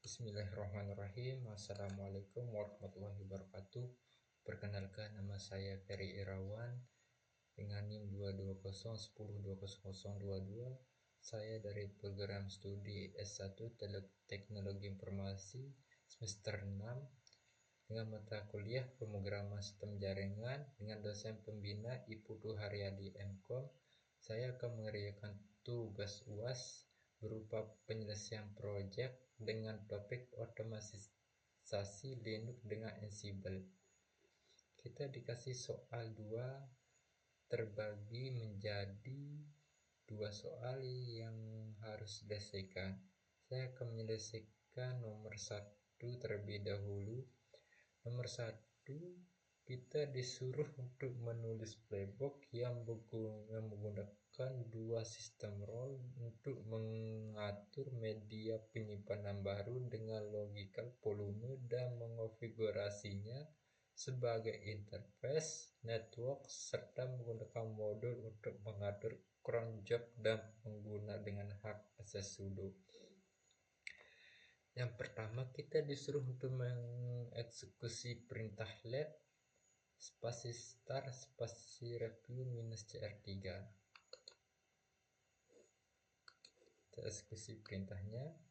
Bismillahirrahmanirrahim. Assalamualaikum warahmatullahi wabarakatuh. Perkenalkan, nama saya Ferry Irawan dengan NIM 22010200022. Saya dari program studi S1 Teknologi Informasi semester 6 dengan mata kuliah pemrograman sistem jaringan dengan dosen pembina Iputu Haryadi MKom. Saya akan mengerjakan tugas UAS berupa penyelesaian proyek dengan topik otomatisasi Linux dengan Ansible. Kita dikasih soal 2 terbagi menjadi 2 soal yang harus diselesaikan. Saya akan menyelesaikan nomor 1 terlebih dahulu. Nomor 1, kita disuruh untuk menulis playbook yang menggunakan 2 sistem role untuk mengatur media penyimpanan baru dengan logika volume dan mengonfigurasinya sebagai interface, network, serta menggunakan modul untuk mengatur cron job dan pengguna dengan hak akses sudo. Yang pertama, kita disuruh untuk mengeksekusi perintah let spasi start spasi review -cr3. Kita eksekusi perintahnya.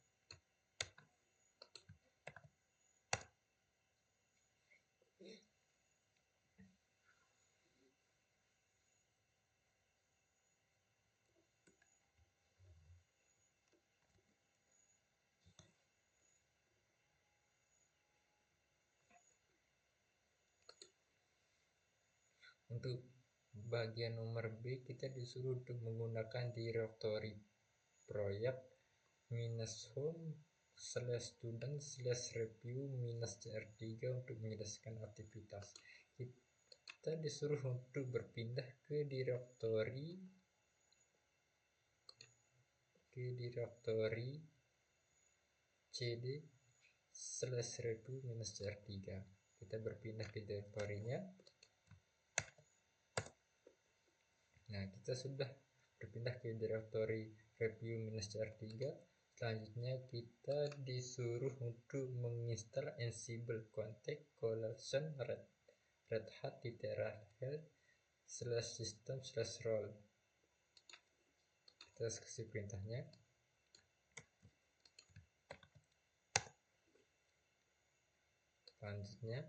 Untuk bagian nomor B, kita disuruh untuk menggunakan directory project -home/student/review -cr3 untuk menyelesaikan aktivitas. Kita disuruh untuk berpindah ke directory cd/review -cr3. Kita berpindah ke directory-nya. Nah, kita sudah berpindah ke directory review -cr3. Selanjutnya kita disuruh untuk menginstal Ansible Contact Collection Red Hat-rahel/system/role. Kita eksekusi perintahnya. Selanjutnya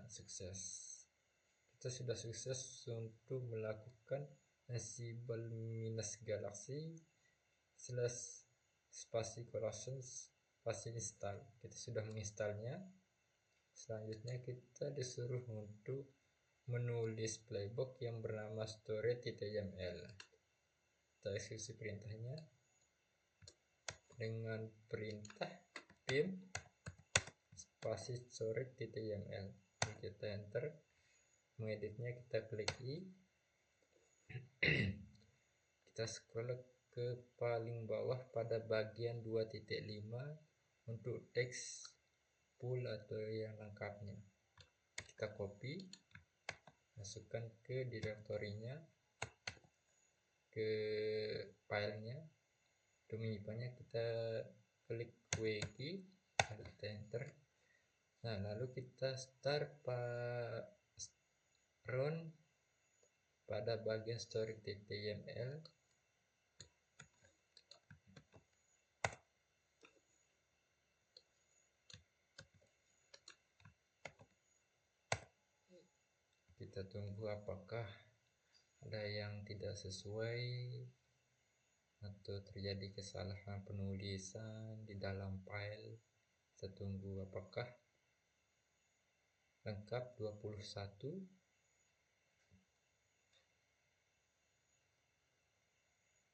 sukses. Kita sudah sukses untuk melakukan Ansible -galaxy/spasi collection spasi install. Kita sudah menginstalnya. Selanjutnya kita disuruh untuk menulis playbook yang bernama story.yml. Kita eksekusi perintahnya dengan perintah pim spasi story.yml. Kita enter. Mengeditnya kita klik I. Kita scroll ke paling bawah pada bagian 2.5 untuk teks full atau yang lengkapnya. Kita copy, masukkan ke direktorinya, ke filenya. Untuk menyimpannya kita klik WG, kita enter. Nah, lalu kita run pada bagian story.yml. Kita tunggu apakah ada yang tidak sesuai atau terjadi kesalahan penulisan di dalam file. Kita tunggu apakah lengkap 21.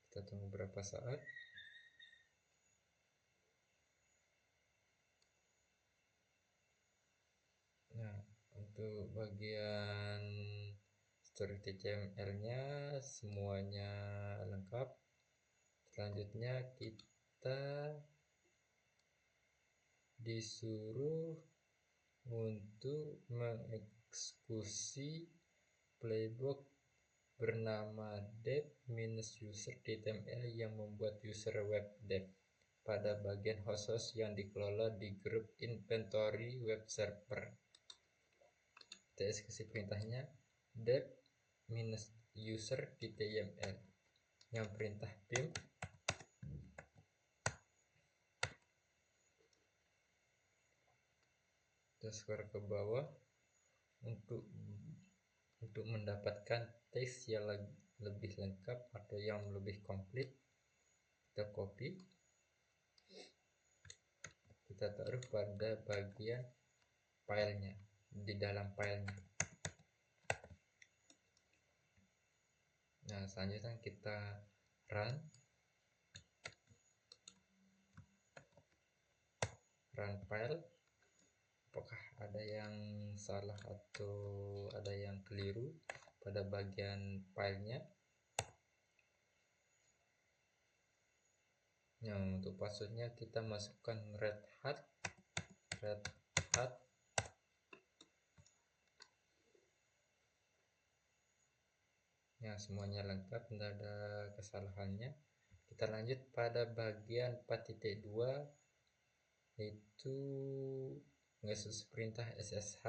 Kita tunggu berapa saat. Nah, untuk bagian story.yml-nya semuanya lengkap. Selanjutnya kita disuruh untuk mengeksekusi playbook bernama dev-user.html yang membuat user web dev pada bagian host yang dikelola di grup inventory web server. Kita eksekusi perintahnya dev-user.html yang perintah pim. Kita scroll ke bawah untuk mendapatkan teks yang lebih lengkap atau yang lebih komplit. Kita copy, kita taruh pada bagian filenya, di dalam filenya. Nah, selanjutnya kita run file. Apakah ada yang salah atau ada yang keliru pada bagian filenya? Nah, untuk passwordnya kita masukkan red hat. Ya, semuanya lengkap, tidak ada kesalahannya. Kita lanjut pada bagian 4.2, yaitu mengeksekusi perintah ssh.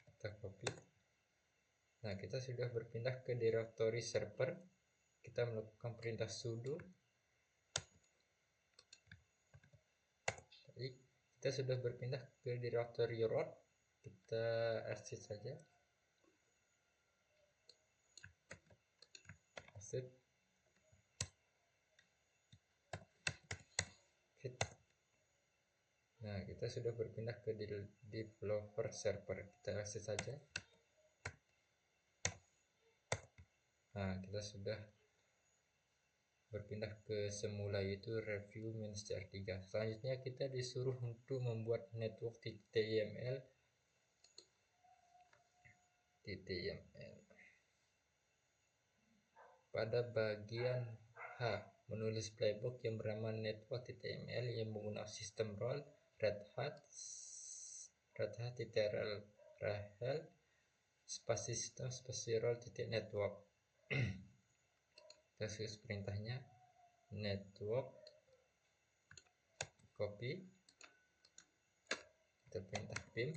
Kita copy. Nah, kita sudah berpindah ke directory server. Kita melakukan perintah sudo. Jadi kita sudah berpindah ke directory root. Kita exit saja. Exit. Nah, kita sudah berpindah ke developer server. Kita exit saja. Nah, kita sudah berpindah ke semula, yaitu review-cr3. Selanjutnya kita disuruh untuk membuat network.yml. Pada bagian H, menulis playbook yang bernama network.yml yang menggunakan sistem role Red Hat rahel spasi sistem spasi role.network. Kita tulis perintahnya network, copy, kita perintah pim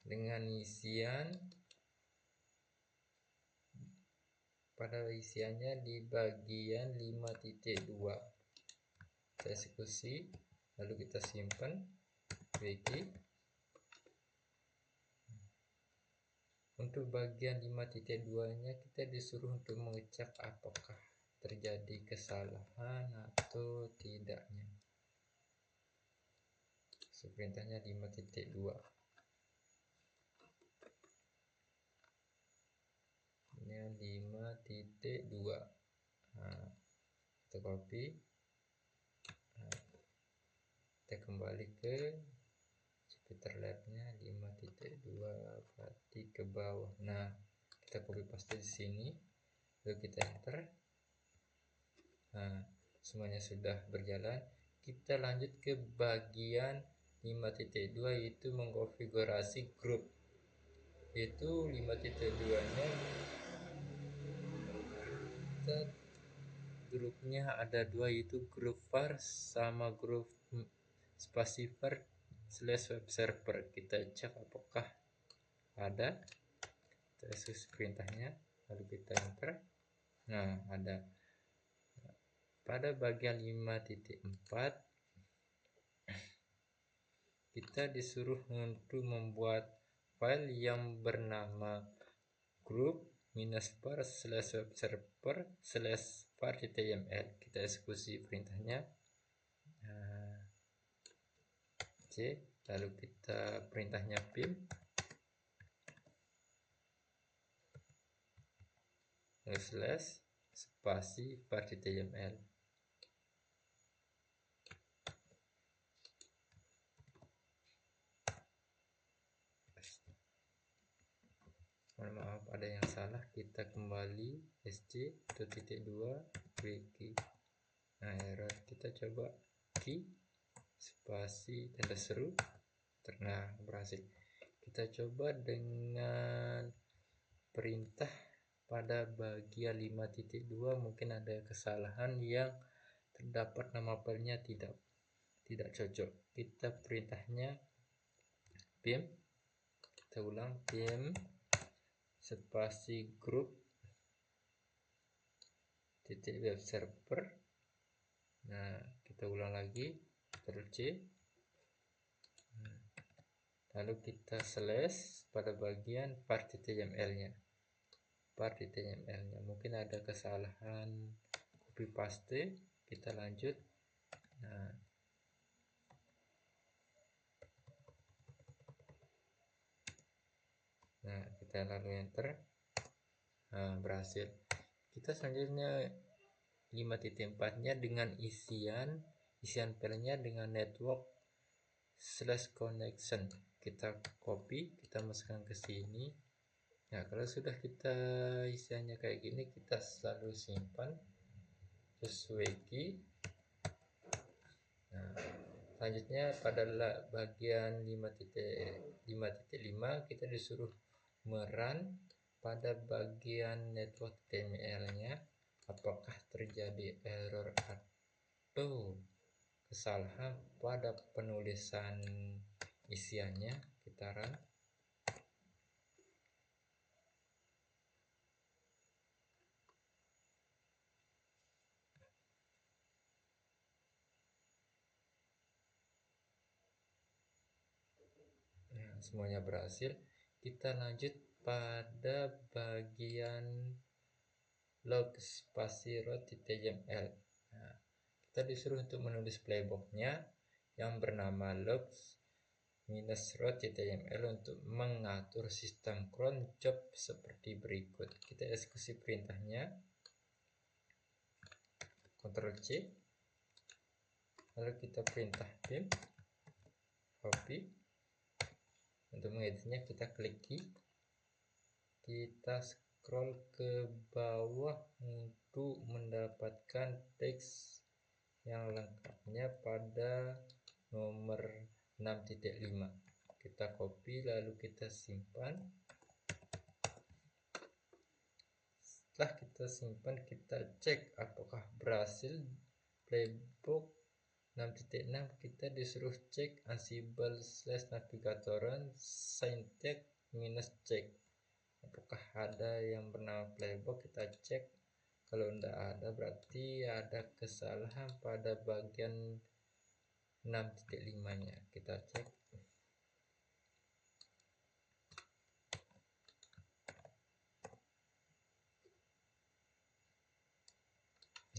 dengan isian. Pada isiannya di bagian 5.2. Kita eksekusi, lalu kita simpan wiki. Untuk bagian 5.2 nya kita disuruh untuk mengecek apakah terjadi kesalahan atau tidaknya. Perintahnya 5.2. Ini 5.2. Nah, kita copy. Nah, kita kembali ke Jupyter Lab-nya 5.2, berarti ke bawah. Nah, kita copy paste di sini, lalu kita enter. Nah, semuanya sudah berjalan. Kita lanjut ke bagian 5.2, yaitu mengkonfigurasi grup. Yaitu 5.2-nya grupnya ada dua, yaitu grup var sama grup spasi var/web server. Kita cek apakah ada. Kita eksekusi perintahnya, lalu kita enter. Nah, ada. Pada bagian 5.4 kita disuruh untuk membuat file yang bernama group-var/web server/var.yml. Kita eksekusi perintahnya C, lalu kita perintahnya pim slash spasi var.yml. Mohon maaf ada yang salah, kita kembali sc.2 wiki. Nah, error, kita coba key spasi tanda seru Nah, berhasil. Kita coba dengan perintah pada bagian 5.2 mungkin ada kesalahan yang terdapat nama filenya tidak cocok. Kita perintahnya pim, kita ulang pim spasi group titik web server. Nah, kita ulang lagi, Ctrl C, lalu kita slash pada bagian part.yml nya. Mungkin ada kesalahan copy paste. Kita lanjut. Nah, kita lalu enter. Nah, berhasil. Kita selanjutnya 5.4 nya dengan isian filenya dengan network /connection. Kita copy, kita masukkan ke sini. Nah, kalau sudah kita isiannya kayak gini, kita selalu simpan terus wiki. Nah, selanjutnya pada bagian 5.5 kita disuruh merun pada bagian network HTML nya apakah terjadi error atau kesalahan pada penulisan isiannya. Kita run. Nah, semuanya berhasil. Kita lanjut pada bagian log spasi row.yml. Nah, kita disuruh untuk menulis playbooknya yang bernama logs-row.yml untuk mengatur sistem cron job seperti berikut. Kita eksekusi perintahnya, Ctrl C, lalu kita perintah pim copy. Untuk mengeditnya kita klik key, kita scroll ke bawah untuk mendapatkan teks yang lengkapnya pada nomor 6.5. Kita copy lalu kita simpan. Setelah kita simpan, kita cek apakah berhasil playbook 6.6. Kita disuruh cek ansible/navigatoren syntax -check apakah ada yang bernama playbook. Kita cek, kalau tidak ada berarti ada kesalahan pada bagian 6.5 nya. Kita cek.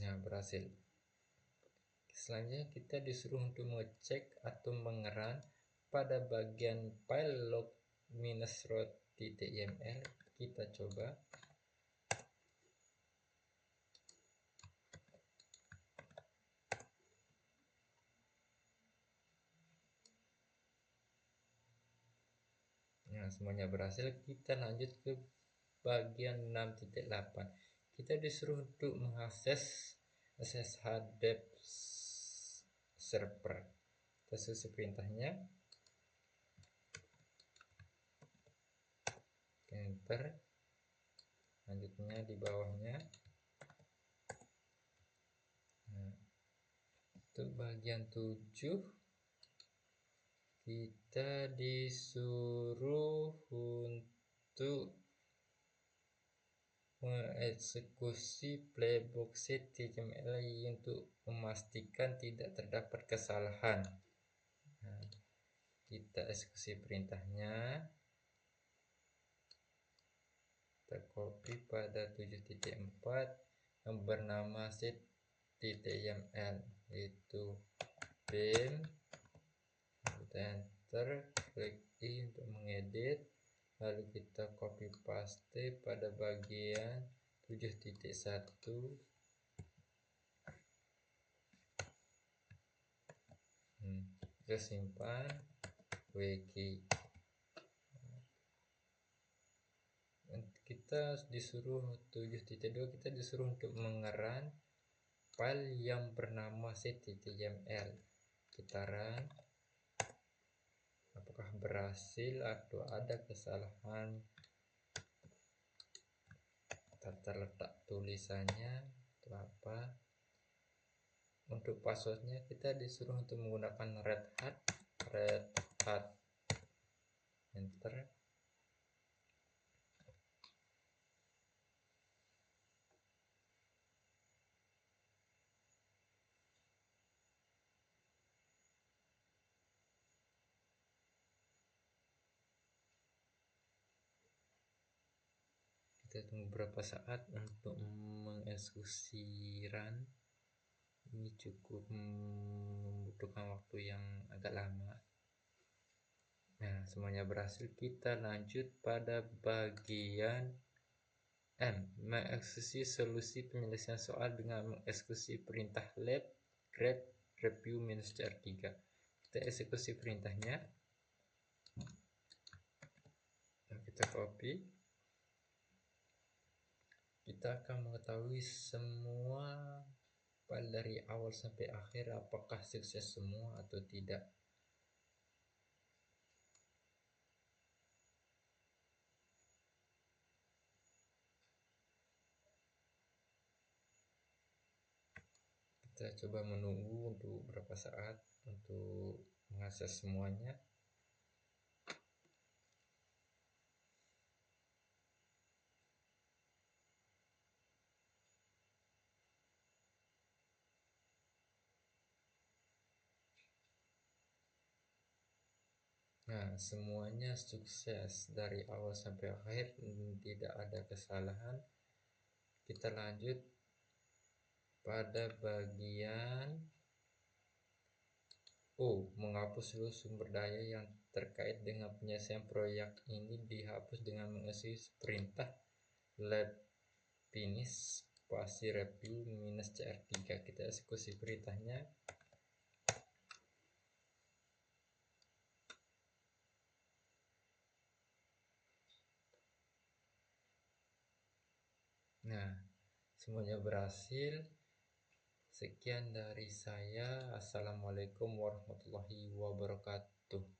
Nah, berhasil. Selanjutnya kita disuruh untuk mengecek atau mengerun pada bagian file log-row.yml. Kita coba. Nah, semuanya berhasil. Kita lanjut ke bagian 6.8. Kita disuruh untuk mengakses SSH dev server. Kita susun perintahnya, enter. Selanjutnya di bawahnya. Nah, untuk bagian 7 kita disuruh untuk mengeksekusi playbook set.html untuk memastikan tidak terdapat kesalahan. Nah, kita eksekusi perintahnya, kita copy pada 7.4 yang bernama set.yml, yaitu pim, kita enter, klik I untuk mengedit, lalu kita copy paste pada bagian 7.1. Kita simpan wiki. Kita disuruh 7.2, kita disuruh untuk mengerun file yang bernama set.yml. Kita run. Apakah berhasil atau ada kesalahan tata letak tulisannya atau apa. Untuk passwordnya kita disuruh untuk menggunakan red hat enter. Kita tunggu beberapa saat untuk mengeksekusi run. Ini cukup membutuhkan waktu yang agak lama. Nah, semuanya berhasil. Kita lanjut pada bagian M, mengeksekusi solusi penyelesaian soal dengan mengeksekusi perintah lab grade review -cr3. Kita eksekusi perintahnya. Nah, kita copy. Kita akan mengetahui semua file dari awal sampai akhir apakah sukses semua atau tidak. Kita coba menunggu untuk beberapa saat untuk mengakses semuanya. Nah, semuanya sukses dari awal sampai akhir, tidak ada kesalahan. Kita lanjut pada bagian menghapus seluruh sumber daya yang terkait dengan penyelesaian proyek ini dihapus dengan mengeksekusi perintah lab finish spasi review -cr3. Kita eksekusi perintahnya. Nah, semuanya berhasil. Sekian dari saya. Assalamualaikum warahmatullahi wabarakatuh.